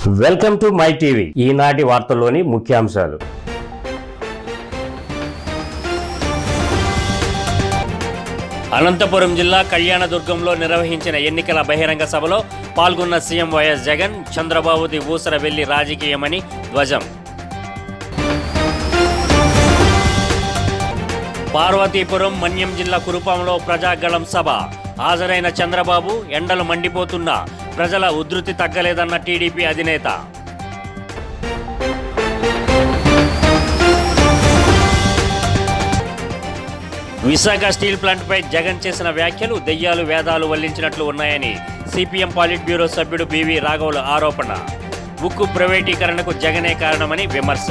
Welcome to my TV. ఈనాటి వార్తల్లోని ముఖ్యాంశాలు. అనంతపురం జిల్లా కళ్యాణదుర్గంలో నిర్వహించిన ఎన్నికల బహిరంగ సభలో పాల్గొన్న సీఎం వైఎస్ జగన్, చంద్రబాబుది ఊసర వెళ్లి రాజకీయమని ధ్వజం. పార్వతీపురం మన్యం జిల్లా కురుపాంలో ప్రజాగళం సభ. హాజరైన చంద్రబాబు, ఎండలు మండిపోతున్నా ప్రజల ఉధృతి తగ్గలేదన్న టీడీపీ అధినేత. విశాఖ స్టీల్ ప్లాంట్పై జగన్ చేసిన వ్యాఖ్యలు దెయ్యాలు వేదాలు వల్లించినట్లు ఉన్నాయని సిపిఎం పాలిట్ బ్యూరో సభ్యుడు బివి రాఘవుల ఆరోపణ. ఉక్కు ప్రైవేటీకరణకు జగనే కారణమని విమర్శ.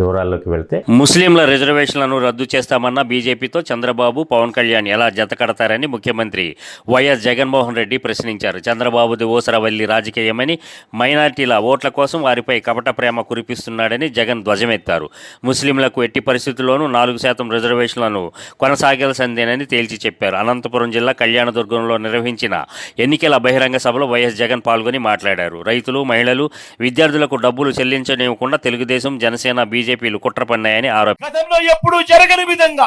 వివరాల్లోకి వెళ్తే, ముస్లింల రిజర్వేషన్లను రద్దు చేస్తామన్న బీజేపీతో చంద్రబాబు, పవన్ కళ్యాణ్ ఎలా జతకడతారని ముఖ్యమంత్రి వైఎస్ జగన్మోహన్ రెడ్డి ప్రశ్నించారు. చంద్రబాబుది ఓసరవల్లి రాజకీయమని, మైనార్టీల ఓట్ల కోసం వారిపై కపట ప్రేమ కురిపిస్తున్నాడని జగన్ ధ్వజమెత్తారు. ముస్లింలకు ఎట్టి పరిస్థితుల్లోనూ 4% రిజర్వేషన్లను కొనసాగాల్సిందేనని తేల్చి చెప్పారు. అనంతపురం జిల్లా కళ్యాణదుర్గంలో నిర్వహించిన ఎన్నికల బహిరంగ సభలో వైఎస్ జగన్ పాల్గొని మాట్లాడారు. రైతులు, మహిళలు, విద్యార్థులకు డబ్బులు చెల్లించనివ్వకుండా తెలుగుదేశం, జనసేన, బీజేపీలు కుట్ర పన్నాయని ఆరోపణ. గతంలో ఎప్పుడూ జరగని విధంగా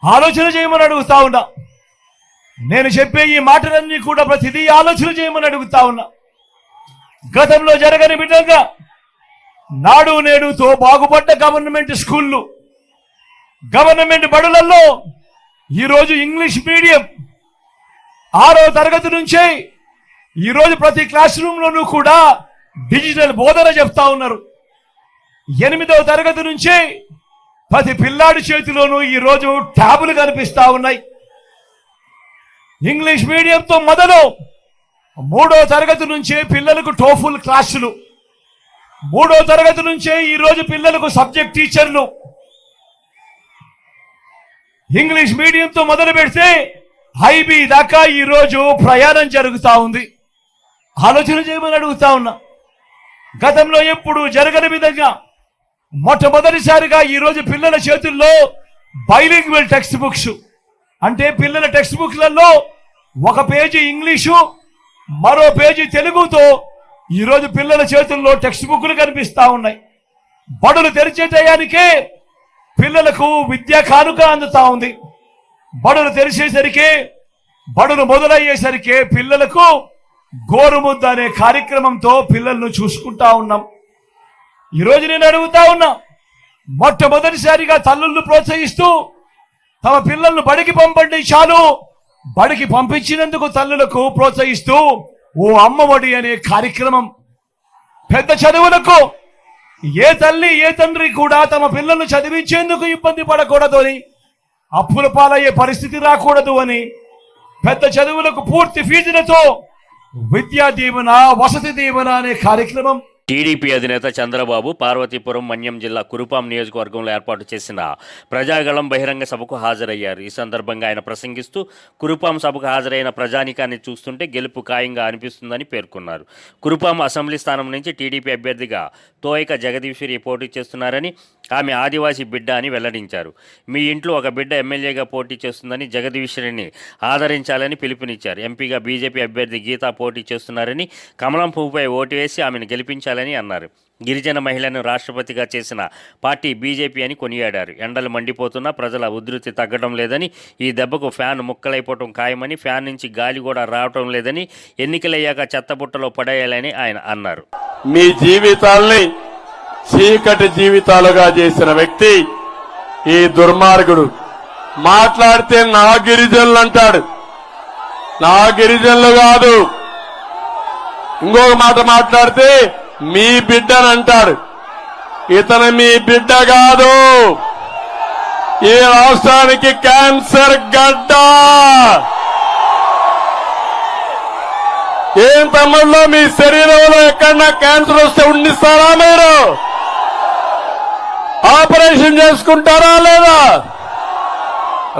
ఆలోచన చేయమని అడుగుతా ఉన్నా. నేను చెప్పే ఈ మాటలన్నీ కూడా ప్రతిదీ ఆలోచన చేయమని అడుగుతా ఉన్నా. గతంలో జరగని విధంగా నాడు నేడుతో బాగుపడ్డ గవర్నమెంట్ స్కూళ్ళు, గవర్నమెంట్ బడులలో ఈరోజు ఇంగ్లీష్ మీడియం 6వ తరగతి నుంచే ఈరోజు ప్రతి క్లాస్ రూమ్లోనూ కూడా డిజిటల్ బోధన చెప్తా ఉన్నారు. 8వ తరగతి నుంచి ప్రతి పిల్లాడి చేతిలోనూ ఈరోజు ట్యాబులు కనిపిస్తా ఉన్నాయి. ఇంగ్లీష్ మీడియంతో మొదలు 3వ తరగతి నుంచే పిల్లలకు టోఫుల్ క్లాసులు, 3వ తరగతి నుంచే ఈరోజు పిల్లలకు సబ్జెక్ట్ టీచర్లు. ఇంగ్లీష్ మీడియంతో మొదలు పెడితే ఐబీ దాకా ఈరోజు ప్రయాణం జరుగుతూ ఉంది. ఆలోచన చేయమని అడుగుతా ఉన్నా. గతంలో ఎప్పుడు జరగని విధంగా మొట్టమొదటిసారిగా ఈరోజు పిల్లల చేతుల్లో బైలింగ్వల్ టెక్స్ట్ బుక్స్, అంటే పిల్లల టెక్స్ట్ బుక్లలో ఒక పేజీ ఇంగ్లీషు, మరో పేజీ తెలుగుతో ఈరోజు పిల్లల చేతుల్లో టెక్స్ట్ బుక్లు కనిపిస్తా ఉన్నాయి. బడులు తెరిచే టయానికే పిల్లలకు విద్యా కానుక అందుతా ఉంది. బడులు తెరిచేసరికి, బడులు మొదలయ్యేసరికి పిల్లలకు గోరుముద్ద అనే కార్యక్రమంతో పిల్లలను చూసుకుంటా ఉన్నాం. ఈరోజు నేను అడుగుతా ఉన్నా, మొట్టమొదటిసారిగా తల్లులను ప్రోత్సహిస్తూ తమ పిల్లలను బడికి పంపండి చాలు, బడికి పంపించినందుకు తల్లులకు ప్రోత్సహిస్తూ ఓ అమ్మఒడి అనే కార్యక్రమం. పెద్ద చదువులకు ఏ తల్లి ఏ తండ్రి కూడా తమ పిల్లలను చదివించేందుకు ఇబ్బంది పడకూడదు అని, అప్పుల పాలయ్యే పరిస్థితి రాకూడదు అని పెద్ద చదువులకు పూర్తి ఫీజులతో విద్యా దీవెన, వసతి దీవెన అనే కార్యక్రమం. టీడీపీ అధినేత చంద్రబాబు పార్వతీపురం మన్యం జిల్లా కురుపాం నియోజకవర్గంలో ఏర్పాటు చేసిన ప్రజాగళం బహిరంగ సభకు హాజరయ్యారు. ఈ సందర్భంగా ఆయన ప్రసంగిస్తూ కురుపాం సభకు హాజరైన ప్రజానికాన్ని చూస్తుంటే గెలుపు ఖాయంగా అనిపిస్తుందని పేర్కొన్నారు. కురుపాం అసెంబ్లీ స్థానం నుంచి టీడీపీ అభ్యర్థిగా తోయక జగదీశ్వరి పోటీ చేస్తున్నారని, ఆమె ఆదివాసీ బిడ్డ అని వెల్లడించారు. మీ ఇంట్లో ఒక బిడ్డ ఎమ్మెల్యేగా పోటీ చేస్తుందని జగదీశ్వరిని ఆదరించాలని పిలుపునిచ్చారు. ఎంపీగా బీజేపీ అభ్యర్థి గీతా పోటీ చేస్తున్నారని, కమలం పువ్వుపై ఓటు వేసి ఆమెను గెలిపించాలని అన్నారు. గిరిజన మహిళను రాష్ట్రపతిగా చేసిన పార్టీ బీజేపీ అని కొనియాడారు. ఎండలు మండిపోతున్నా ప్రజల ఉధృతి తగ్గడం లేదని, ఈ దెబ్బకు ఫ్యాన్ ముక్కలైపోవటం ఖాయమని, ఫ్యాన్ నుంచి గాలి కూడా రావటం లేదని, ఎన్నికలయ్యాక చెత్తబుట్టలో పడేయాలని ఆయన అన్నారు. మీ జీవితాల్ని చీకటి జీవితాలుగా చేసిన వ్యక్తి ఈ దుర్మార్గుడు. మాట్లాడితే నా గిరిజనులు అంటాడు. నా గిరిజనులు కాదు. ఇంకొక మాట మాట్లాడితే మీ బిడ్డని అంటాడు. ఇతను మీ బిడ్డ కాదు. ఈ రాష్ట్రానికి క్యాన్సర్ గడ్డ. ఏం తమ్ముళ్ళు, మీ శరీరంలో ఎక్కడన్నా క్యాన్సర్ వస్తే ఉండిస్తారా? మీరు ఆపరేషన్ చేసుకుంటారా లేదా?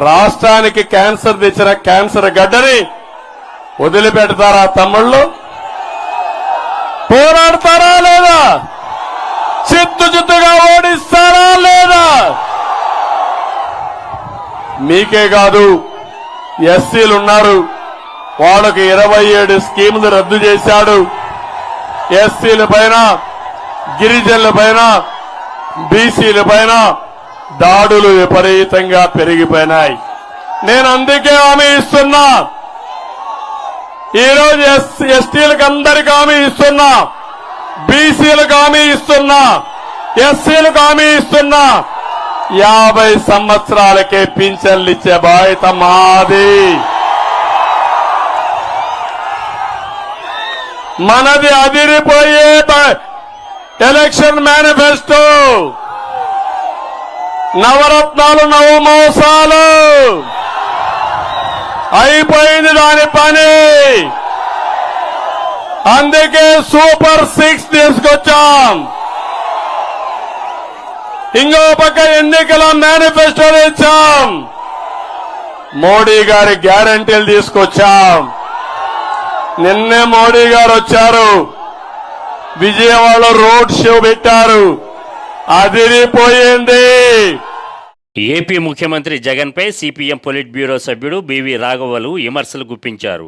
రాష్ట్రానికి క్యాన్సర్ తెచ్చిన క్యాన్సర్ గడ్డని వదిలిపెడతారా తమ్ముళ్ళు? పోరాడతారా లేదా? చిత్తుగా ఓడిస్తారా లేదా? మీకే కాదు ఎస్సీలు ఉన్నారు, వాళ్ళకి 27 స్కీములు రద్దు చేశాడు. ఎస్సీల పైన, గిరిజనుల పైన, బీసీల పైన దాడులు విపరీతంగా పెరిగిపోయినాయి. నేను అందుకే హామీ ఇస్తున్నా, ఈరోజు ఎస్టీలకు అందరికి హామీ ఇస్తున్నా, బీసీలకు హామీ ఇస్తున్నా, ఎస్సీలకు హామీ ఇస్తున్నా, 50 సంవత్సరాలకే పింఛన్లు ఇచ్చే బాధ్యత మాది. మనది అదిరిపోయే ఎలక్షన్ మేనిఫెస్టో, నవరత్నాలు నవమోసాలు అయిపోయింది దాని పని. అందుకే సూపర్ 6 తీసుకొచ్చాం. ఇంకో పక్క ఎన్నికల మేనిఫెస్టోలు ఇచ్చాం, మోడీ గారి గ్యారంటీలు తీసుకొచ్చాం. నిన్నే మోడీ గారు వచ్చారు, విజయవాడలో రోడ్ షో పెట్టారు, అదిరిపోయింది. ఏపీ ముఖ్యమంత్రి జగన్పై సిపిఎం పొలిట్ బ్యూరో సభ్యుడు బివి రాఘవలు విమర్శలు గుప్పించారు.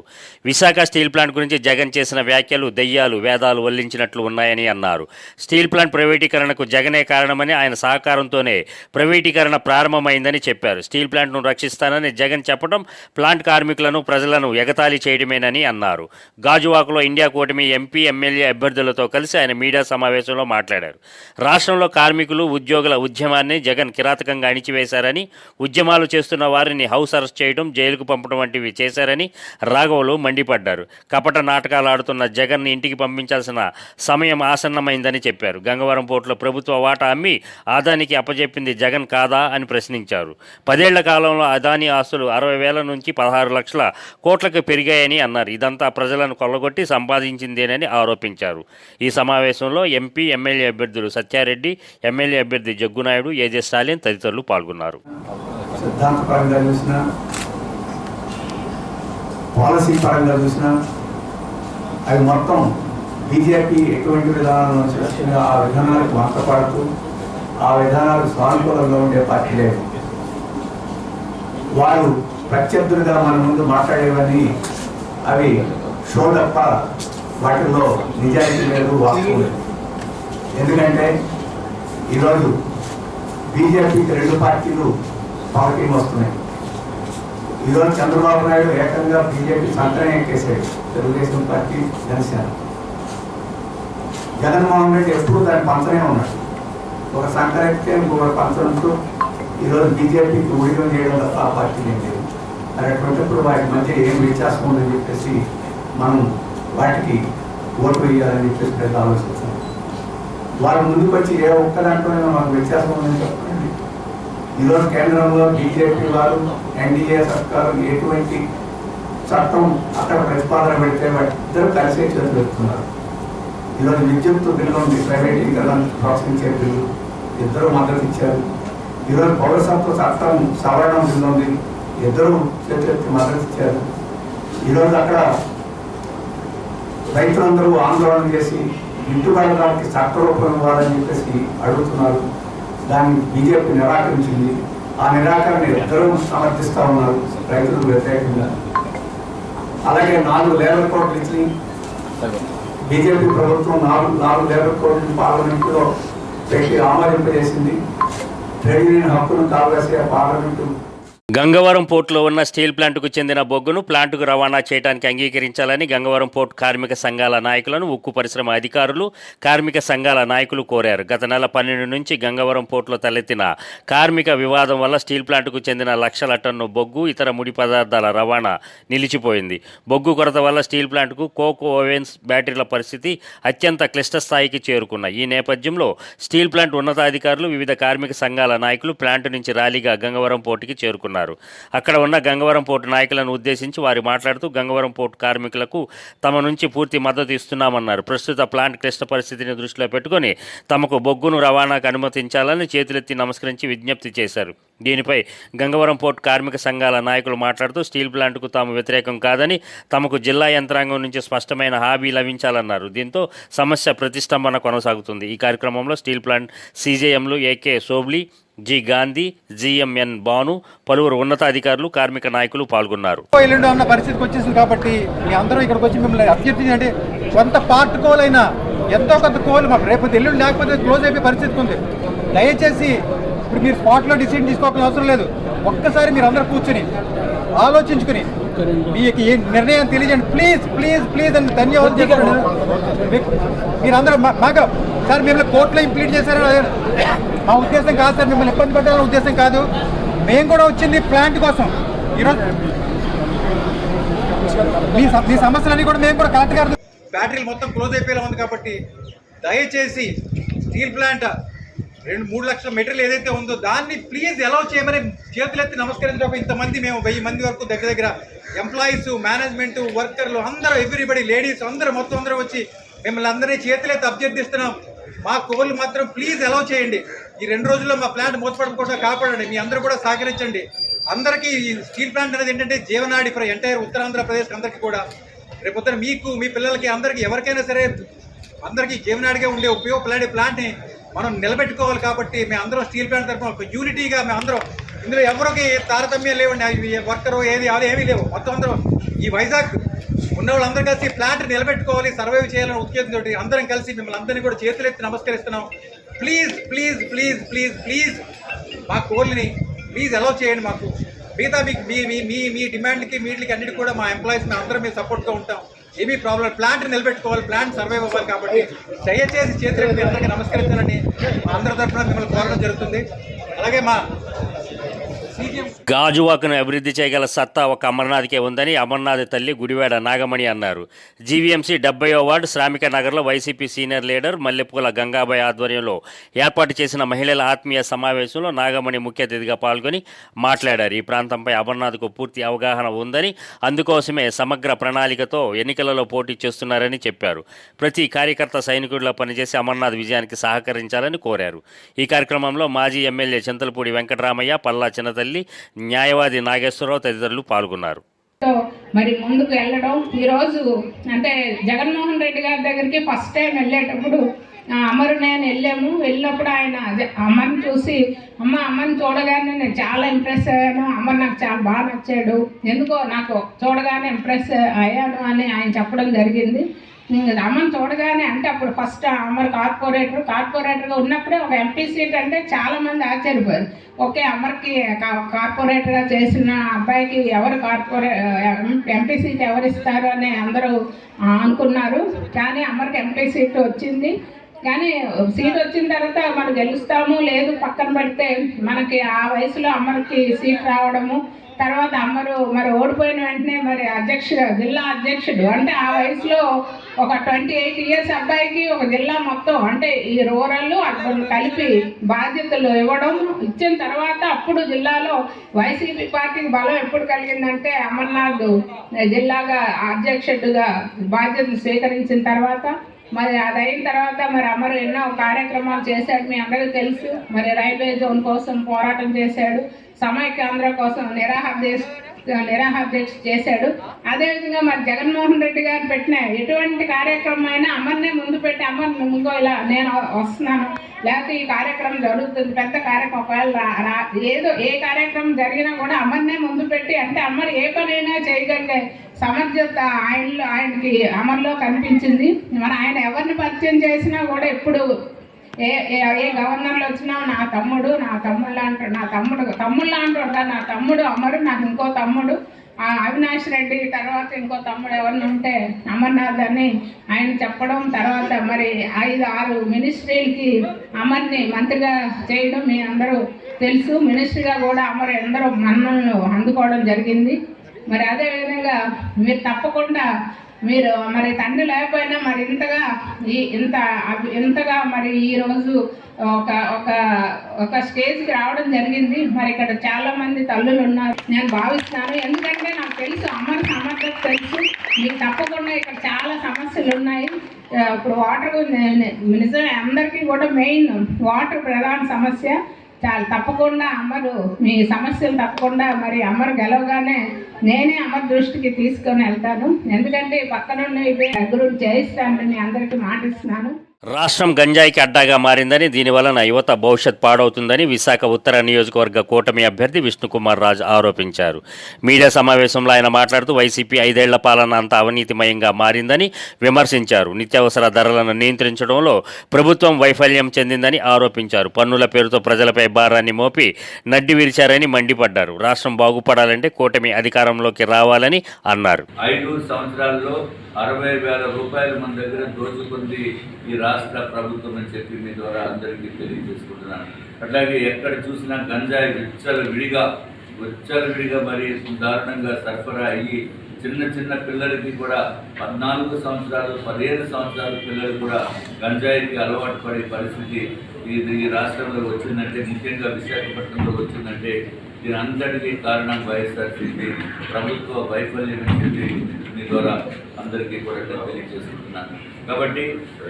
విశాఖ స్టీల్ ప్లాంట్ గురించి జగన్ చేసిన వ్యాఖ్యలు దెయ్యాలు వేదాలు వల్లించినట్లు ఉన్నాయని అన్నారు. స్టీల్ ప్లాంట్ ప్రైవేటీకరణకు జగనే కారణమని, ఆయన సహకారంతోనే ప్రైవేటీకరణ ప్రారంభమైందని చెప్పారు. స్టీల్ ప్లాంట్ను రక్షిస్తానని జగన్ చెప్పడం ప్లాంట్ కార్మికులను, ప్రజలను ఎగతాళి చేయడమేనని అన్నారు. గాజువాకలో ఇండియా కూటమి ఎంపీ, ఎమ్మెల్యే అభ్యర్థులతో కలిసి ఆయన మీడియా సమావేశంలో మాట్లాడారు. రాష్ట్రంలో కార్మికులు, ఉద్యోగుల ఉద్యమాన్ని జగన్ కిరాతకంగా అణిచివేశారని, ఉద్యమాలు చేస్తున్న వారిని హౌస్ అరెస్ట్ చేయడం, జైలుకు పంపడం వంటివి చేశారని రాఘవులు మండిపడ్డారు. కపట నాటకాలు ఆడుతున్న జగన్ని ఇంటికి పంపించాల్సిన సమయం ఆసన్నమైందని చెప్పారు. గంగవరం పోర్టులో ప్రభుత్వ వాటా అమ్మి అదానికి అప్పజెప్పింది జగన్ కాదా అని ప్రశ్నించారు. 10 ఏళ్ల కాలంలో అదానీ ఆస్తులు 60,000 నుంచి 16 లక్షల కోట్లకు పెరిగాయని అన్నారు. ఇదంతా ప్రజలను కొల్లగొట్టి సంపాదించిందేనని ఆరోపించారు. ఈ సమావేశంలో ఎంపీ, ఎమ్మెల్యే అభ్యర్థులు సత్యారెడ్డి, ఎమ్మెల్యే అభ్యర్థి జగ్గునాయుడు, ఏజే స్టాలిన్ తదితరులు పాల్గొన్నారు. సిద్ధాంత పరంగా చూసినా, పాలసీ పరంగా చూసినా అవి మొత్తం బీజేపీ ఎటువంటి విధానాలను చేస్తుందో ఆ విధానాలకు వంకపడుతూ, ఆ విధానాలకు సానుకూలంగా ఉండే పార్టీ లేదు. వారు ప్రత్యర్థులుగా మన ముందు మాట్లాడేవన్నీ అవి షో తప్ప వాటిల్లో నిజాయితీ లేదు, వాస్తవం లేదు. ఎందుకంటే ఈరోజు బీజేపీకి 2 పార్టీలు పవర్ టీం వస్తున్నాయి. ఈరోజు చంద్రబాబు నాయుడు ఏకంగా బీజేపీ సంతరం ఎక్కేసాడు, తెలుగుదేశం పార్టీ, జనసేన. జగన్మోహన్ రెడ్డి ఎప్పుడూ దాన్ని పంచనే ఉన్నాడు. ఒక సంకర ఎక్కితే ఇంకొక పంచడంతో ఈరోజు బీజేపీకి ఉడిగం చేయడం తప్ప ఆ పార్టీలు ఏం లేదు. అటువంటిప్పుడు వాటి మధ్య ఏం వ్యత్యాసం ఉందని చెప్పేసి మనం వాటికి ఓటు వేయాలని చెప్పేసి పెద్ద ఆలోచిస్తాం. వాళ్ళ ముందుకు వచ్చి ఏ ఒక్క దాంట్లోనైనా మనకు వ్యత్యాసం ఉందని చెప్పండి. ఈరోజు కేంద్రంలో బీజేపీ వారు, ఎన్డీఏ సర్కారు ఎటువంటి చట్టం అక్కడ ప్రతిపాదన పెడితే వాటి ఇద్దరు కలిసే చేతులు పెడుతున్నారు. ఈరోజు విద్యుత్ బిల్లు ఉంది, ప్రైవేటీకరణ ప్రోత్సహించే బిల్లు, ఇద్దరు మద్దతు ఇచ్చారు. ఈరోజు పౌరసత్వ చట్టం సవరణ బిల్లు ఉంది, ఇద్దరు చేతులెత్తి మద్దతు ఇచ్చారు. ఈరోజు అక్కడ రైతులందరూ ఆందోళన చేసి గిట్టుబాటుకి చట్టరూపం ఇవ్వాలని చెప్పేసి అడుగుతున్నారు. దాన్ని బీజేపీ నిరాకరించింది. ఆ నిరాకరణ ఇద్దరూ సమర్థిస్తూ ఉన్నారు రైతులకు వ్యతిరేకంగా. అలాగే 4 లేబర్ కోడ్లు ఇచ్చి బీజేపీ ప్రభుత్వం 4 లేబర్ కోడ్లు పార్లమెంటులో పెట్టి ఆమోదింపజేసింది. ట్రేడ్ యూనియన్ హక్కును కావలసే పార్లమెంటు. గంగవరం పోర్టులో ఉన్న స్టీల్ ప్లాంటుకు చెందిన బొగ్గును ప్లాంటుకు రవాణా చేయడానికి అంగీకరించాలని గంగవరం పోర్టు కార్మిక సంఘాల నాయకులను ఉక్కు పరిశ్రమ అధికారులు, కార్మిక సంఘాల నాయకులు కోరారు. గత నెల 12 నుంచి గంగవరం పోర్టులో తలెత్తిన కార్మిక వివాదం వల్ల స్టీల్ ప్లాంటుకు చెందిన లక్షల టన్ను బొగ్గు, ఇతర ముడి పదార్థాల రవాణా నిలిచిపోయింది. బొగ్గు కొరత వల్ల స్టీల్ ప్లాంటుకు కోక్ ఓవెన్స్, బ్యాటరీల పరిస్థితి అత్యంత క్లిష్ట స్థాయికి చేరుకున్నాయి. ఈ నేపథ్యంలో స్టీల్ ప్లాంట్ ఉన్నతాధికారులు, వివిధ కార్మిక సంఘాల నాయకులు ప్లాంటు నుంచి ర్యాలీగా గంగవరం పోర్టుకి చేరుకున్నారు. అక్కడ ఉన్న గంగవరం పోర్టు నాయకులను ఉద్దేశించి వారు మాట్లాడుతూ గంగవరం పోర్టు కార్మికులకు తమ నుంచి పూర్తి మద్దతు ఇస్తున్నామన్నారు. ప్రస్తుత ప్లాంట్ క్లిష్ట పరిస్థితిని దృష్టిలో పెట్టుకుని తమకు బొగ్గును రవాణాకు అనుమతించాలని చేతులెత్తి నమస్కరించి విజ్ఞప్తి చేశారు. దీనిపై గంగవరం పోర్టు కార్మిక సంఘాల నాయకులు మాట్లాడుతూ స్టీల్ ప్లాంట్కు తాము వ్యతిరేకం కాదని తమకు జిల్లా యంత్రాంగం నుంచి స్పష్టమైన హామీ లభించాలన్నారు. దీంతో సమస్య ప్రతిష్టంభన కొనసాగుతుంది. ఈ కార్యక్రమంలో స్టీల్ ప్లాంట్ సీజేఎంలు AK Sobli, G Gandhi, GM N Banu, పలువురు ఉన్నతాధికారులు, కార్మిక నాయకులు పాల్గొన్నారు. ఎల్లుండి ఉన్న పరిస్థితికి వచ్చేసింది కాబట్టి మీ అందరూ ఇక్కడికి వచ్చి మిమ్మల్ని అభ్యర్థించండి. కొంత పార్ట్ కోల్ అయినా ఎంతో కొంత కోల్ మాకు రేపు ఎల్లుండి లేకపోతే క్లోజ్ అయిపోయే పరిస్థితి ఉంది. దయచేసి ఇప్పుడు మీరు స్పాట్లో డిసిషన్ తీసుకోవాల్సిన అవసరం లేదు. ఒక్కసారి మీరు అందరూ కూర్చుని ఆలోచించుకుని మీకు ఏ నిర్ణయం తెలియజేయండి. ప్లీజ్ ప్లీజ్ ప్లీజ్ అని ధన్యవాదాలు చెప్తున్నాను. మీరందరూ మాకు సార్ మిమ్మల్ని కోర్టులో ఇంప్లీట్ చేశారు, మా ఉద్దేశం కాదు సార్, మిమ్మల్ని ఇబ్బంది పెట్టాలనే ఉద్దేశం కాదు. మేము కూడా వచ్చింది ప్లాంట్ కోసం. ఈరోజు మీ సమస్యలన్నీ కూడా మేము కూడా కరెక్ట్గా బ్యాటరీలు మొత్తం క్లోజ్ అయిపోయేలా ఉంది కాబట్టి దయచేసి స్టీల్ ప్లాంట్ 2-3 లక్షల మెటీరియల్ ఏదైతే ఉందో దాన్ని ప్లీజ్ అలౌ చేయమని చేతులెత్తి నమస్కరించడం. ఇంతమంది మేము 1000 మంది వరకు దగ్గర ఎంప్లాయీస్, మేనేజ్మెంట్, వర్కర్లు అందరూ, ఎవ్రీబడి, లేడీస్ అందరూ మొత్తం అందరూ వచ్చి మిమ్మల్ని అందరినీ చేతులెత్తి అభ్యర్థిస్తున్నాం. మా కోళ్ళు మాత్రం ప్లీజ్ అలౌ చేయండి. ఈ 2 రోజుల్లో మా ప్లాంట్ మూతపడకుండా కాపాడండి. మీ అందరూ కూడా సహకరించండి. అందరికీ ఈ స్టీల్ ప్లాంట్ అనేది ఏంటంటే జీవనాడి ఫర్ ఎంటైర్ ఉత్తరాంధ్రప్రదేశ్ అందరికీ కూడా. రేపొద్దున మీకు, మీ పిల్లలకి, అందరికీ, ఎవరికైనా సరే అందరికీ జీవనాడిగా ఉండే ఉపయోగపడే ప్లాంట్ని మనం నిలబెట్టుకోవాలి. కాబట్టి మేము అందరం స్టీల్ ప్లాంట్ తరఫున ఒక యూనిటీగా మేము అందరం, ఇందులో ఎవరికి తారతమ్యం లేవండి, వర్కరు ఏమీ లేవు, మొత్తం అందరం ఈ వైజాగ్ ఉన్న వాళ్ళందరూ కలిసి ప్లాంట్ నిలబెట్టుకోవాలి, సర్వైవ్ చేయాలని ఉద్దేశంతో అందరం కలిసి మిమ్మల్ని అందరినీ కూడా చేతులెత్తి నమస్కరిస్తున్నాం. Please please please please please మా కోల్ని ప్లీజ్ అలౌ చేయండి. మాకు మిగతా మీకు మీ డిమాండ్కి వీటికి అన్నిటికీ కూడా మా ఎంప్లాయీస్ మేము అందరం మేము సపోర్ట్గా ఉంటాం. ఏమీ ప్రాబ్లం, ప్లాంట్ నిలబెట్టుకోవాలి, ప్లాంట్ సర్వైవ్ అవ్వాలి. కాబట్టి దయచేసి చేతులెత్తి మీ అందరికీ నమస్కరించాలని మా అందరి తరఫున మిమ్మల్ని కోరడం జరుగుతుంది. అలాగే మా గాజువాకను అభివృద్ధి చేయగల సత్తా ఒక అమర్నాథ్కే ఉందని అమర్నాథ్ తల్లి గుడివాడ నాగమణి అన్నారు. జీవీఎంసీ 70వ వార్డు శ్రామిక నగర్లో వైసీపీ సీనియర్ లీడర్ మల్లెపూల గంగాబాయ్ ఆధ్వర్యంలో ఏర్పాటు చేసిన మహిళల ఆత్మీయ సమావేశంలో నాగమణి ముఖ్య అతిథిగా పాల్గొని మాట్లాడారు. ఈ ప్రాంతంపై అమర్నాథ్కు పూర్తి అవగాహన ఉందని, అందుకోసమే సమగ్ర ప్రణాళికతో ఎన్నికలలో పోటీ చేస్తున్నారని చెప్పారు. ప్రతి కార్యకర్త సైనికుడిలో పనిచేసి అమర్నాథ్ విజయానికి సహకరించాలని కోరారు. ఈ కార్యక్రమంలో మాజీ ఎమ్మెల్యే చింతలపూడి వెంకటరామయ్య, పల్లా చిన్నతల్లి, న్యాయవాది నాగేశ్వరరావు తదితరులు పాల్గొన్నారు. మరి ముందుకు వెళ్ళడం, ఈరోజు అంటే జగన్మోహన్ రెడ్డి గారి దగ్గరికి ఫస్ట్ టైం వెళ్ళేటప్పుడు అమరు నేను వెళ్ళినప్పుడు ఆయన అమ్మని చూసి, అమ్మని చూడగానే నేను చాలా ఇంప్రెస్ అయ్యాను, అమ్మ నాకు చాలా బాగా నచ్చాడు, ఎందుకో నాకు చూడగానే ఇంప్రెస్ అయ్యాను అని ఆయన చెప్పడం జరిగింది. అమ్మని చూడగానే అంటే అప్పుడు ఫస్ట్ అమర్ కార్పొరేటర్గా ఉన్నప్పుడే ఒక ఎంపీ సీట్ అంటే చాలామంది ఆశ్చర్యపోయారు. ఓకే, అమర్కి కార్పొరేటర్గా చేసిన అబ్బాయికి ఎవరు ఎంపీ సీట్ ఎవరు ఇస్తారు అని అందరూ అనుకున్నారు. కానీ అమర్కి ఎంపీ సీట్ వచ్చింది. కానీ సీట్ వచ్చిన తర్వాత మనం గెలుస్తాము లేదు పక్కన పెడితే, మనకి ఆ వయసులో అమర్కి సీట్ రావడము, తర్వాత అమ్మరు మరి ఓడిపోయిన వెంటనే మరి జిల్లా అధ్యక్షుడు అంటే ఆ వయసులో ఒక 28 ఇయర్స్ అబ్బాయికి ఒక జిల్లా మొత్తం అంటే ఈ రూరల్ అర్బన్ కలిపి బాధ్యతలు ఇచ్చిన తర్వాత అప్పుడు జిల్లాలో వైసీపీ పార్టీకి బలం ఎప్పుడు కలిగిందంటే అమర్నాథ్ జిల్లాగా అధ్యక్షుడిగా బాధ్యతలు స్వీకరించిన తర్వాత. మరి అది అయిన తర్వాత మరి అమరు ఎన్నో కార్యక్రమాలు చేశాడు, మీ అందరికీ తెలుసు. మరి రైల్వే జోన్ కోసం పోరాటం చేశాడు, సమైక్యాంధ్ర కోసం నిరాహార దీక్ష చేశాడు. అదేవిధంగా మరి జగన్మోహన్ రెడ్డి గారు పెట్టిన ఎటువంటి కార్యక్రమం అయినా అమర్నే ముందు పెట్టి, అమర్ ముందు ఇలా నేను వస్తున్నాను, లేకపోతే ఈ కార్యక్రమం జరుగుతుంది, పెద్ద కార్యక్రమం ఒకవేళ ఏ కార్యక్రమం జరిగినా కూడా అమర్నే ముందు పెట్టి, అంటే అమర్ ఏ పనైనా చేయగలిగే సమర్థత ఆయనకి అమర్లో కనిపించింది. మరి ఆయన ఎవరిని పరిచయం చేసినా కూడా ఎప్పుడు ఏ గవర్నర్లు వచ్చినా నా తమ్ముడు అంటాడు, నా తమ్ముడు అమరు, నాకు ఇంకో తమ్ముడు అవినాష్ రెడ్డి, తర్వాత ఇంకో తమ్ముడు ఎవరిని ఉంటే అమర్నాథ్ అని ఆయన చెప్పడం. తర్వాత మరి 5-6 మినిస్ట్రీలకి అమర్ని మంత్రిగా చేయడం మీ అందరూ తెలుసు. మినిస్ట్రీగా కూడా అమర్ ఎందరో మన్నలను అందుకోవడం జరిగింది. మరి అదేవిధంగా మీరు తప్పకుండా మీరు మరి తండ్రి లేకపోయినా మరి ఇంతగా మరి ఈరోజు ఒక స్టేజ్కి రావడం జరిగింది. మరి ఇక్కడ చాలామంది తల్లులు ఉన్నారు నేను భావిస్తున్నాను. ఎందుకంటే నాకు తెలుసు అమర్ సమర్థత తెలుసు. మీకు తప్పకుండా ఇక్కడ చాలా సమస్యలు ఉన్నాయి. ఇప్పుడు వాటర్ నిజమే, అందరికీ కూడా మెయిన్ వాటర్ ప్రధాన సమస్య. చాలా తప్పకుండా అమ్మరు మీ సమస్యలు తప్పకుండా మరి అమ్మరు గెలవగానే నేనే అమ్మరు దృష్టికి తీసుకొని వెళ్తాను. ఎందుకంటే పక్కనున్న దగ్గరుండి చేయిస్తానని మీ అందరికీ మాటిస్తున్నాను. రాష్ట్రం గంజాయికి అడ్డాగా మారిందని, దీనివలన యువత భవిష్యత్ పాడవుతుందని విశాఖ ఉత్తర నియోజకవర్గ కూటమి అభ్యర్థి విష్ణుకుమార్ రాజు ఆరోపించారు. మీడియా సమావేశంలో ఆయన మాట్లాడుతూ వైసీపీ 5 ఏళ్ల పాలన అంతా అవినీతిమయంగా మారిందని విమర్శించారు. నిత్యావసర ధరలను నియంత్రించడంలో ప్రభుత్వం వైఫల్యం చెందిందని ఆరోపించారు. పన్నుల పేరుతో ప్రజలపై భారాన్ని మోపి నడ్డి విరిచారని మండిపడ్డారు. రాష్ట్రం బాగుపడాలంటే కూటమి అధికారంలోకి రావాలని అన్నారు. 5 సంవత్సరాల్లో 60,000 రూపాయలు మన దగ్గర దోచుకుంది ఈ రాష్ట్ర ప్రభుత్వం అని చెప్పి మీ ద్వారా అందరికీ తెలియజేసుకుంటున్నాను. అట్లాగే ఎక్కడ చూసినా గంజాయి విచ్చలవిడిగా మరి దారుణంగా సరఫరా అయ్యి చిన్న పిల్లలకి కూడా 14 సంవత్సరాలు 15 సంవత్సరాల పిల్లలు కూడా గంజాయికి అలవాటు పడే పరిస్థితి ఈ రాష్ట్రంలో వచ్చిందంటే, ముఖ్యంగా విశాఖపట్నంలో వచ్చిందంటే దీని అంతటికీ కారణం వైఎస్ఆర్సీపీ ప్రభుత్వ వైఫల్యం అనేది మీ ద్వారా అందరికీ కూడా తెలియజేసుకుంటున్నాను. కాబట్టి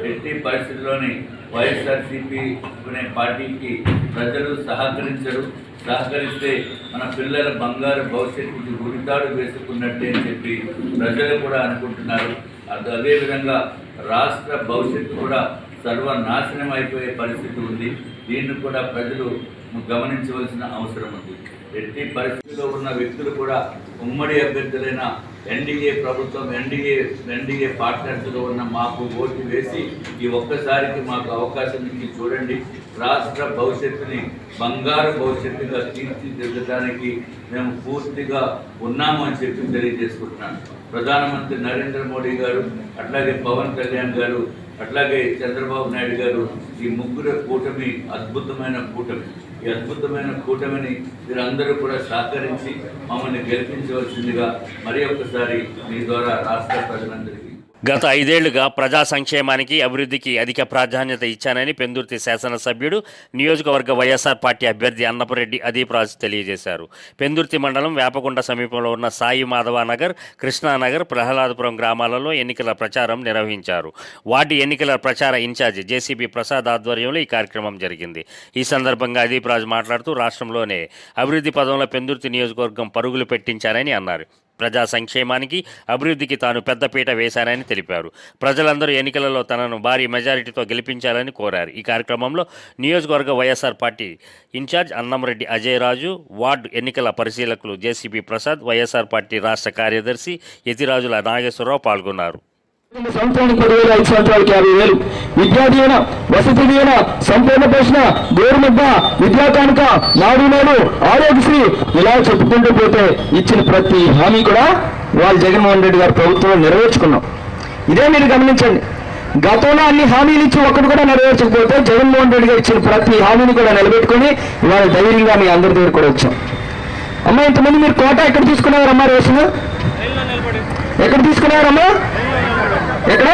ఎట్టి పరిస్థితుల్లోని వైఎస్ఆర్సీపీ అనే పార్టీకి ప్రజలు సహకరిస్తే మన పిల్లల బంగారు భవిష్యత్తుకి గురితాడు వేసుకున్నట్టే అని చెప్పి ప్రజలు కూడా అనుకుంటున్నారు. అదేవిధంగా రాష్ట్ర భవిష్యత్తు కూడా సర్వనాశనం అయిపోయే పరిస్థితి ఉంది. దీన్ని కూడా ప్రజలు గమనించవలసిన అవసరం ఉంది. ఎట్టి పరిస్థితిలో ఉన్న వ్యక్తులు కూడా ఉమ్మడి అభ్యర్థులైన ఎన్డీఏ ప్రభుత్వం ఎన్డీఏ పార్ట్నర్స్లో ఉన్న మాకు ఓటు వేసి ఈ ఒక్కసారికి మాకు అవకాశం ఇచ్చి చూడండి. రాష్ట్ర భవిష్యత్తుని బంగారు భవిష్యత్తుగా తీర్చిదిద్దడానికి మేము పూర్తిగా ఉన్నాము అని చెప్పి తెలియజేసుకుంటున్నాను. ప్రధానమంత్రి నరేంద్ర మోడీ గారు, అట్లాగే పవన్ కళ్యాణ్ గారు, అట్లాగే చంద్రబాబు నాయుడు గారు, ఈ ముగ్గురు కూటమి అద్భుతమైన కూటమి. ఈ అద్భుతమైన కూటమిని మీరందరూ కూడా సహకరించి మమ్మల్ని గెలిపించవలసిందిగా మరి ఒక్కసారి మీ ద్వారా రాష్ట్ర ప్రజలందరికీ గత 5 ఏళ్లుగా ప్రజా సంక్షేమానికి అభివృద్ధికి అధిక ప్రాధాన్యత ఇచ్చానని పెందుర్తి శాసనసభ్యుడు నియోజకవర్గ వైఎస్ఆర్ పార్టీ అభ్యర్థి అన్నపరెడ్డి అదీప్ రాజు తెలియజేశారు. పెందుర్తి మండలం వేపకొండ సమీపంలో ఉన్న సాయి మాధవ నగర్, కృష్ణానగర్, ప్రహ్లాదపురం గ్రామాలలో ఎన్నికల ప్రచారం నిర్వహించారు. వార్డు ఎన్నికల ప్రచార ఇన్ఛార్జి జేసీబీ ప్రసాద్ ఆధ్వర్యంలో ఈ కార్యక్రమం జరిగింది. ఈ సందర్భంగా అదీప్ రాజు మాట్లాడుతూ రాష్ట్రంలోనే అభివృద్ధి పదంలో పెందుర్తి నియోజకవర్గం పరుగులు పెట్టించారని అన్నారు. ప్రజా సంక్షేమానికి అభివృద్ధికి తాను పెద్దపీట వేశానని తెలిపారు. ప్రజలందరూ ఎన్నికలలో తనను భారీ మెజారిటీతో గెలిపించాలని కోరారు. ఈ కార్యక్రమంలో నియోజకవర్గ వైఎస్ఆర్ పార్టీ ఇన్ఛార్జ్ అన్నంరెడ్డి అజయ్ రాజు, వార్డు ఎన్నికల పరిశీలకులు జేసీబీ ప్రసాద్, వైఎస్ఆర్ పార్టీ రాష్ట్ర కార్యదర్శి యతిరాజుల నాగేశ్వరరావు పాల్గొన్నారు. సంవత్సరానికి 10,000, 5 సంవత్సరాలకి 50,000, విద్యా దీవెన, వసతి దీవెన, సంపూర్ణ పోషణ, గోరుముద్ద, విద్యా కానుక, నాడు ఆరోగ్యశ్రీ, ఇలా చెప్పుకుంటూ పోతే ఇచ్చిన ప్రతి హామీ కూడా వాళ్ళు జగన్మోహన్ రెడ్డి గారి ప్రభుత్వంలో నెరవేర్చుకున్నాం. ఇదే మీరు గమనించండి. గతంలో అన్ని హామీలు ఇచ్చి ఒక్కటి కూడా నెరవేర్చకపోతే జగన్మోహన్ రెడ్డి గారు ఇచ్చిన ప్రతి హామీని కూడా నిలబెట్టుకుని ఇవాళ ధైర్యంగా మీ అందరి దగ్గర కూడా వచ్చాం. అమ్మ, ఇంతమంది మీరు కోట ఎక్కడ తీసుకున్నారమ్మా? రేషన్ ఎక్కడ తీసుకున్నారమ్మా? ఎక్కడ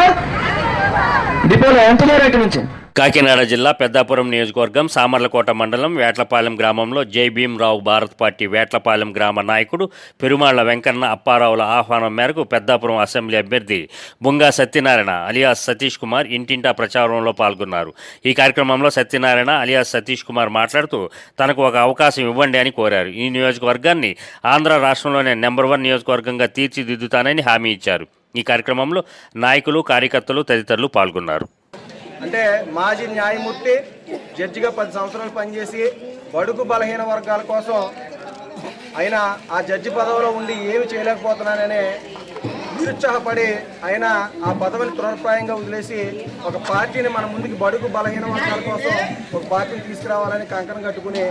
డిపోలో? ఎంత దూరం ఇక్కడి నుంచి? కాకినాడ జిల్లా పెద్దాపురం నియోజకవర్గం సామర్లకోట మండలం వేట్లపాలెం గ్రామంలో జై భీమ్రావు భారత్ పార్టీ వేట్లపాలెం గ్రామ నాయకుడు పెరుమాళ్ల వెంకన్న అప్పారావుల ఆహ్వానం మేరకు పెద్దాపురం అసెంబ్లీ అభ్యర్థి బుంగా సత్యనారాయణ అలియాస్ సతీష్ కుమార్ ఇంటింటా ప్రచారంలో పాల్గొన్నారు. ఈ కార్యక్రమంలో సత్యనారాయణ అలియాస్ సతీష్ కుమార్ మాట్లాడుతూ తనకు ఒక అవకాశం ఇవ్వండి అని కోరారు. ఈ నియోజకవర్గాన్ని ఆంధ్ర రాష్ట్రంలోనే నెంబర్ 1 నియోజకవర్గంగా తీర్చిదిద్దుతానని హామీ ఇచ్చారు. ఈ కార్యక్రమంలో నాయకులు, కార్యకర్తలు తదితరులు పాల్గొన్నారు. అంటే మాజీ న్యాయమూర్తి జడ్జిగా 10 సంవత్సరాలు పనిచేసి బడుగు బలహీన వర్గాల కోసం ఆయన ఆ జడ్జి పదవిలో ఉండి ఏమి చేయలేకపోతున్నానని నిరుత్సాహపడి ఆయన ఆ పదవిని తృణప్రాయంగా వదిలేసి ఒక పార్టీని మన ముందుకు బడుగు బలహీన వర్గాల కోసం ఒక పార్టీని తీసుకురావాలని కంకణం కట్టుకుని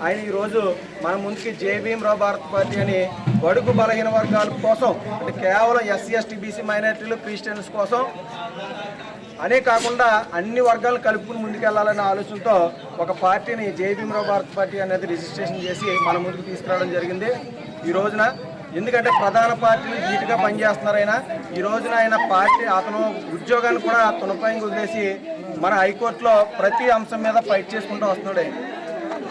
ఆయన ఈరోజు మన ముందుకి జై భీమ్రావు భారత్ పార్టీ అని బడుగు బలహీన వర్గాల కోసం, అంటే కేవలం ఎస్సీ, ఎస్టీ, బీసీ, మైనారిటీలు, క్రిస్టియన్స్ కోసం అనే కాకుండా అన్ని వర్గాలను కలుపుకుని ముందుకెళ్లాలనే ఆలోచనతో ఒక పార్టీని జై భీమ్రావు భారత్ పార్టీ అనేది రిజిస్ట్రేషన్ చేసి మన ముందుకు తీసుకురావడం జరిగింది ఈ రోజున. ఎందుకంటే ప్రధాన పార్టీలు ధీటుగా పనిచేస్తున్నారు. ఈ రోజున ఆయన పార్టీ అతను ఉద్యోగాన్ని కూడా తునపాయంగా వదిలేసి మన హైకోర్టులో ప్రతి అంశం మీద ఫైట్ చేసుకుంటూ వస్తున్నాడు.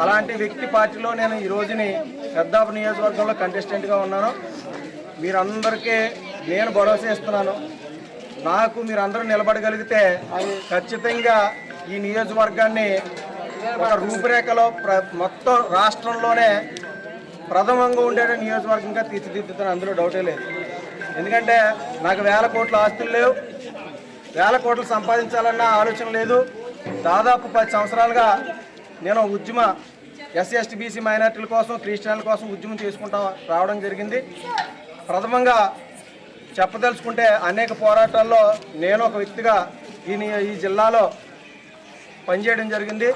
అలాంటి వ్యక్తి పార్టీలో నేను ఈ రోజుని పెద్దాపురం నియోజకవర్గంలో కంటెస్టెంట్గా ఉన్నాను. మీరందరికీ నేను భరోసా ఇస్తున్నాను. నాకు మీరందరూ నిలబడగలిగితే ఖచ్చితంగా ఈ నియోజకవర్గాన్ని ఒక రూపురేఖలో మొత్తం రాష్ట్రంలోనే ప్రథమంగా ఉండే నియోజకవర్గంగా తీర్చిదిద్దుతాను, అందులో డౌటే లేదు. ఎందుకంటే నాకు 1000 కోట్ల ఆస్తులు లేవు, 1000 కోట్లు సంపాదించాలన్న ఆలోచన లేదు. దాదాపు 10 సంవత్సరాలుగా నేను ఉద్యమ ఎస్సీ ఎస్టీ బీసీ మైనార్టీల కోసం, క్రిస్టియన్ల కోసం ఉద్యమం చేసుకుంటా రావడం జరిగింది. ప్రథమంగా చెప్పదలుచుకుంటే అనేక పోరాటాల్లో నేను ఒక వ్యక్తిగా ఈ జిల్లాలో పనిచేయడం జరిగింది.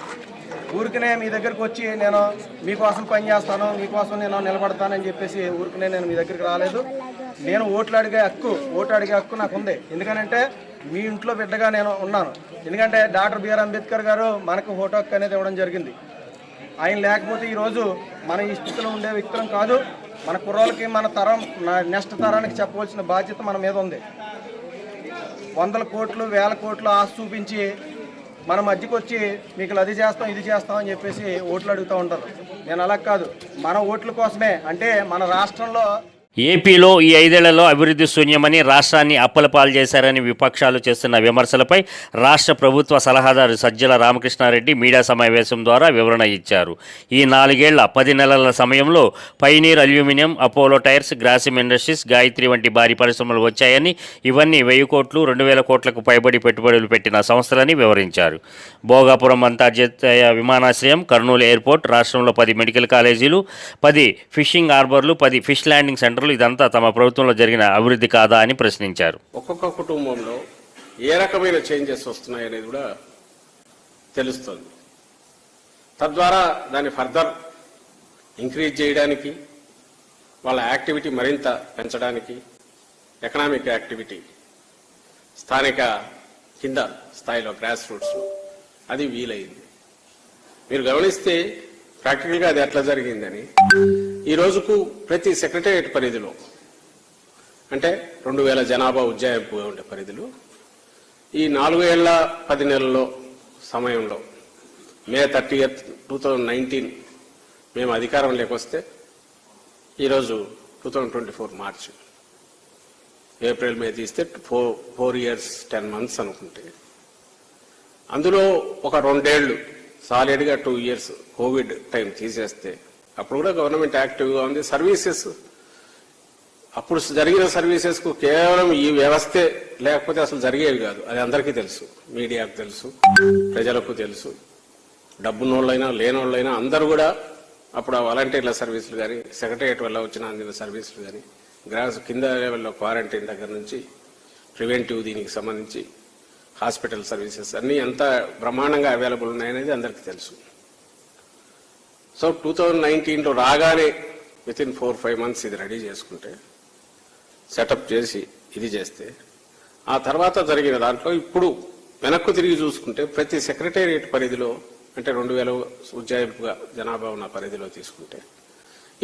ఊరికనే మీ దగ్గరికి వచ్చి నేను మీకోసం పనిచేస్తాను, మీకోసం నేను నిలబడతానని చెప్పేసి ఊరికనే నేను మీ దగ్గరికి రాలేదు. నేను ఓటు అడిగే హక్కు నాకు ఉంది. ఎందుకనంటే మీ ఇంట్లో బిడ్డగా నేను ఉన్నాను. ఎందుకంటే డాక్టర్ బిఆర్ అంబేద్కర్ గారు మనకు ఓటు హక్కు అనేది ఇవ్వడం జరిగింది. ఆయన లేకపోతే ఈరోజు మన ఈ స్థితిలో ఉండే వ్యక్తులం కాదు. మన కుర్రోళ్ళకి మన నెక్స్ట్ తరానికి చెప్పవలసిన బాధ్యత మన మీద ఉంది. 100 కోట్లు 1000 కోట్లు ఆశ చూపించి మన మధ్యకి వచ్చి మీకు అది చేస్తాం ఇది చేస్తాం అని చెప్పేసి ఓట్లు అడుగుతూ ఉంటారు. నేను అలా కాదు, మన ఓట్ల కోసమే, అంటే మన రాష్ట్రంలో ఏపీలో ఈ 5 ఏళ్లలో అభివృద్ధి శూన్యమని రాష్ట్రాన్ని అప్పలపాలు చేశారని విపక్షాలు చేస్తున్న విమర్శలపై రాష్ట్ర ప్రభుత్వ సలహాదారు సజ్జల రామకృష్ణారెడ్డి మీడియా సమావేశం ద్వారా వివరణ ఇచ్చారు. ఈ 4 ఏళ్ల 10 నెలల సమయంలో pioneer aluminium, Apollo tyres, Grasim industries, Gayatri వంటి భారీ పరిశ్రమలు వచ్చాయని, ఇవన్నీ 1000 కోట్లు 2000 కోట్లకు పైబడి పెట్టుబడులు పెట్టిన సంస్థలని వివరించారు. భోగాపురం అంతర్జాతీయ విమానాశ్రయం, కర్నూలు ఎయిర్పోర్ట్, రాష్ట్రంలో 10 మెడికల్ కాలేజీలు, 10 ఫిషింగ్ హార్బర్లు, 10 ఫిష్ ల్యాండింగ్ సెంటర్లు, ఇదంతా తమ ప్రభుత్వంలో జరిగిన అభివృద్ధి కాదా అని ప్రశ్నించారు. ఒక్కొక్క కుటుంబంలో ఏ రకమైన చేంజెస్ వస్తున్నాయనేది కూడా తెలుస్తుంది. తద్వారా దాన్ని ఫర్దర్ ఇంక్రీజ్ చేయడానికి, వాళ్ళ యాక్టివిటీ మరింత పెంచడానికి, ఎకనామిక్ యాక్టివిటీ స్థానిక కింద స్థాయిలో గ్రాస్ రూట్స్లో అది వీలైంది. మీరు గమనిస్తే ప్రాక్టికల్గా అది ఎట్లా జరిగిందని, ఈ రోజుకు ప్రతి సెక్రటేరియట్ పరిధిలో, అంటే 2000 జనాభా ఉజ్జాయింపుగా ఉండే పరిధిలో, ఈ 4 ఏళ్ల 10 నెలల్లో సమయంలో మే 30th 2019 మేము అధికారంలోకి వస్తే, ఈరోజు 2024 మార్చి, ఏప్రిల్ మే తీస్తే 4 years 10 months అనుకుంటే, అందులో ఒక 2 ఏళ్లు సాలిడ్గా 2 years కోవిడ్ టైం తీసేస్తే, అప్పుడు కూడా గవర్నమెంట్ యాక్టివ్గా ఉంది. సర్వీసెస్, అప్పుడు జరిగిన సర్వీసెస్కు కేవలం ఈ వ్యవస్థే లేకపోతే అసలు జరిగేవి కాదు. అది అందరికీ తెలుసు, మీడియాకు తెలుసు, ప్రజలకు తెలుసు. డబ్బున్నోళ్ళైనా లేనోళ్ళైనా అందరూ కూడా అప్పుడు ఆ వాలంటీర్ల సర్వీసులు కానీ, సెక్రటరియట్ వల్ల వచ్చిన అందిన సర్వీసులు కానీ, గ్రాస్ కింద లెవెల్లో క్వారంటైన్ దగ్గర నుంచి ప్రివెంటివ్ దీనికి సంబంధించి హాస్పిటల్ సర్వీసెస్ అన్నీ ఎంత బ్రహ్మాండంగా అవైలబుల్ ఉన్నాయనేది అందరికీ తెలుసు. సో 2019లో రాగానే వితిన్ 4-5 months ఇది రెడీ చేసుకుంటే, సెటప్ చేసి ఇది చేస్తే, ఆ తర్వాత జరిగిన దాంట్లో ఇప్పుడు వెనక్కు తిరిగి చూసుకుంటే ప్రతి సెక్రటేరియట్ పరిధిలో, అంటే 2000 ఉజ్జాయింపుగా జనాభా ఉన్న పరిధిలో తీసుకుంటే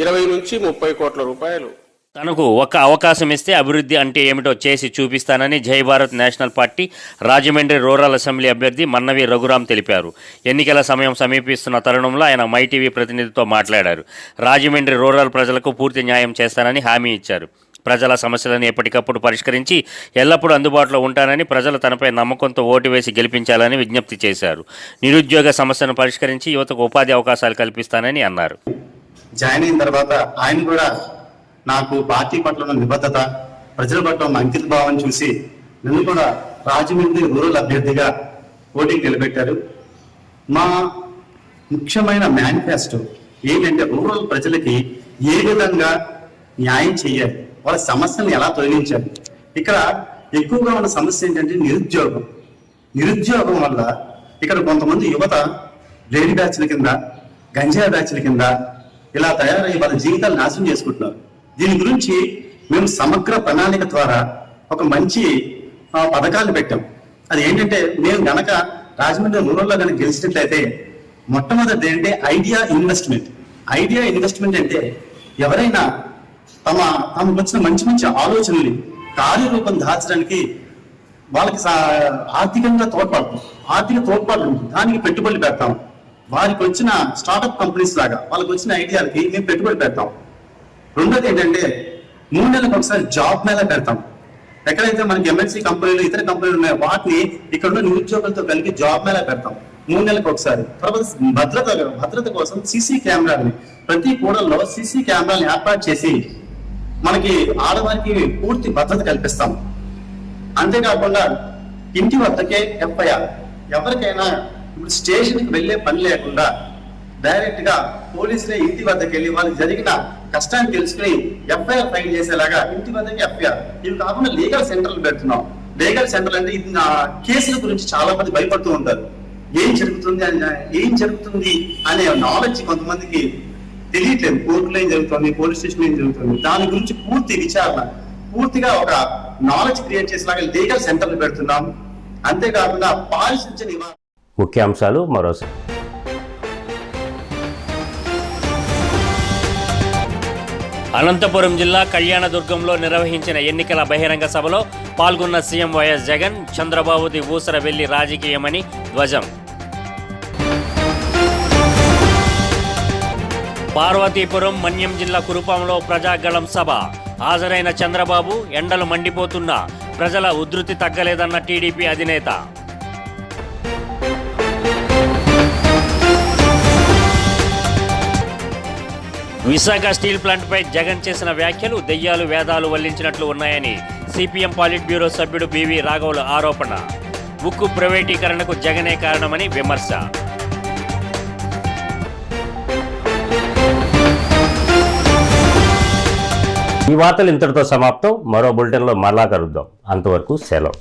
20 నుంచి 30 కోట్ల రూపాయలు. తనకు ఒక అవకాశం ఇస్తే అభివృద్ధి అంటే ఏమిటో చేసి చూపిస్తానని జై Bharat national party Rajahmundry rural assembly అభ్యర్థి మన్నవి రఘురాం తెలిపారు. ఎన్నికల సమయం సమీపిస్తున్న తరుణంలో ఆయన మైటీవీ ప్రతినిధితో మాట్లాడారు. రాజమండ్రి రూరల్ ప్రజలకు పూర్తి న్యాయం చేస్తానని హామీ ఇచ్చారు. ప్రజల సమస్యలను ఎప్పటికప్పుడు పరిష్కరించి ఎల్లప్పుడూ అందుబాటులో ఉంటానని, ప్రజలు తనపై నమ్మకంతో ఓటు వేసి గెలిపించాలని విజ్ఞప్తి చేశారు. నిరుద్యోగ సమస్యను పరిష్కరించి యువతకు ఉపాధి అవకాశాలు కల్పిస్తానని అన్నారు. జాయిన్ అయిన తర్వాత ఆయన కూడా నాకు పార్టీ పట్ల ఉన్న నిబద్ధత, ప్రజల పట్ల ఉన్న అంకిత భావం చూసి నన్ను కూడా రాజమండ్రి రూరల్ అభ్యర్థిగా పోటీకి నిలబెట్టారు. మా ముఖ్యమైన మేనిఫెస్టో ఏంటంటే రూరల్ ప్రజలకి ఏ విధంగా న్యాయం చేయాలి, వాళ్ళ సమస్యలను ఎలా తొలగించాలి. ఇక్కడ ఎక్కువగా ఉన్న సమస్య ఏంటంటే నిరుద్యోగం వల్ల ఇక్కడ కొంతమంది యువత బ్లేడ్ బ్యాచ్ల కింద, గంజా బ్యాచ్ల కింద ఇలా తయారయ్యి వాళ్ళ జీవితాలు నాశనం చేసుకుంటున్నారు. దీని గురించి మేము సమగ్ర ప్రణాళిక ద్వారా ఒక మంచి పథకాలు పెట్టాం. అది ఏంటంటే, మేము గనక రాజమండ్రి రూరల్లో కనుక గెలిచినట్లయితే మొట్టమొదటి ఏంటంటే ఐడియా ఇన్వెస్ట్మెంట్. ఐడియా ఇన్వెస్ట్మెంట్ అంటే ఎవరైనా తమకు వచ్చిన మంచి మంచి ఆలోచనల్ని కార్యరూపం దాల్చడానికి వాళ్ళకి ఆర్థికంగా ఆర్థిక తోడ్పాటు ఉంటుంది. దానికి పెట్టుబడులు పెడతాం. వారికి వచ్చిన స్టార్టప్ కంపెనీస్ లాగా వాళ్ళకి వచ్చిన ఐడియాలకి మేము పెట్టుబడి పెడతాం. రెండోది ఏంటంటే 3 నెలలకు ఒకసారి జాబ్ మేళా పెడతాం. ఎక్కడైతే మనకి ఎంఎన్సీ కంపెనీలు, ఇతర కంపెనీలు ఉన్నాయో వాటిని ఇక్కడ ఉన్న నిరుద్యోగులతో కలిగి జాబ్ మేళా పెడతాం. 3 నెలలకు ఒకసారి. తర్వాత భద్రత కోసం సీసీ కెమెరాలని ప్రతి కూడల్లో సీసీ కెమెరాలను ఏర్పాటు చేసి మనకి ఆడవారికి పూర్తి భద్రత కల్పిస్తాం. అంతేకాకుండా ఇంటి వద్దకే ఎఫ్ఐఆర్, ఎవరికైనా ఇప్పుడు స్టేషన్కి వెళ్ళే పని లేకుండా డైరెక్ట్ గా పోలీసులే ఇంటి వద్దకు వెళ్ళి వాళ్ళకి జరిగిన కష్టాన్ని తెలుసుకుని ఎఫ్ఐఆర్ ఫైల్ చేసేలాగా ఇంటి వద్దకి ఎఫ్ఐఆర్. ఇవి కాకుండా లీగల్ సెంటర్లు పెడుతున్నాం. లీగల్ సెంటర్ అంటే ఇది కేసుల గురించి చాలా మంది భయపడుతూ ఉంటారు. ఏం జరుగుతుంది అనే నాలెడ్జ్ కొంతమందికి తెలియట్లేదు. కోర్టులో ఏం జరుగుతుంది, పోలీస్ స్టేషన్ ఏం జరుగుతుంది, దాని గురించి పూర్తి విచారణ, పూర్తిగా ఒక నాలెడ్జ్ క్రియేట్ చేసేలాగా లీగల్ సెంటర్లు పెడుతున్నాం. అంతేకాకుండా పారిశుధ్య నివారణ. ముఖ్యాంశాలు మరోసారి. అనంతపురం జిల్లా కళ్యాణదుర్గంలో నిర్వహించిన ఎన్నికల బహిరంగ సభలో పాల్గొన్న సీఎం వైఎస్ జగన్, చంద్రబాబుది ఊసర వెళ్లి రాజకీయమని ధ్వజం. పార్వతీపురం మన్యం జిల్లా కురుపాంలో ప్రజాగళం సభ. హాజరైన చంద్రబాబు, ఎండలు మండిపోతున్న ప్రజల ఉధృతి తగ్గలేదన్న టీడీపీ అధినేత. విశాఖ స్టీల్ ప్లాంట్పై జగన్ చేసిన వ్యాఖ్యలు దెయ్యాలు వేదాలు వల్లించినట్లు ఉన్నాయని సిపిఎం పాలిట్ బ్యూరో సభ్యుడు బివి రాఘవుల ఆరోపణ. ఉక్కు ప్రైవేటీకరణకు జగనే కారణమని విమర్శ. ఈ వార్తలు ఇంతటితో సమాప్తం. మరో బులెటిన్లో మరలా కలుద్దాం. అంతవరకు సెలవు.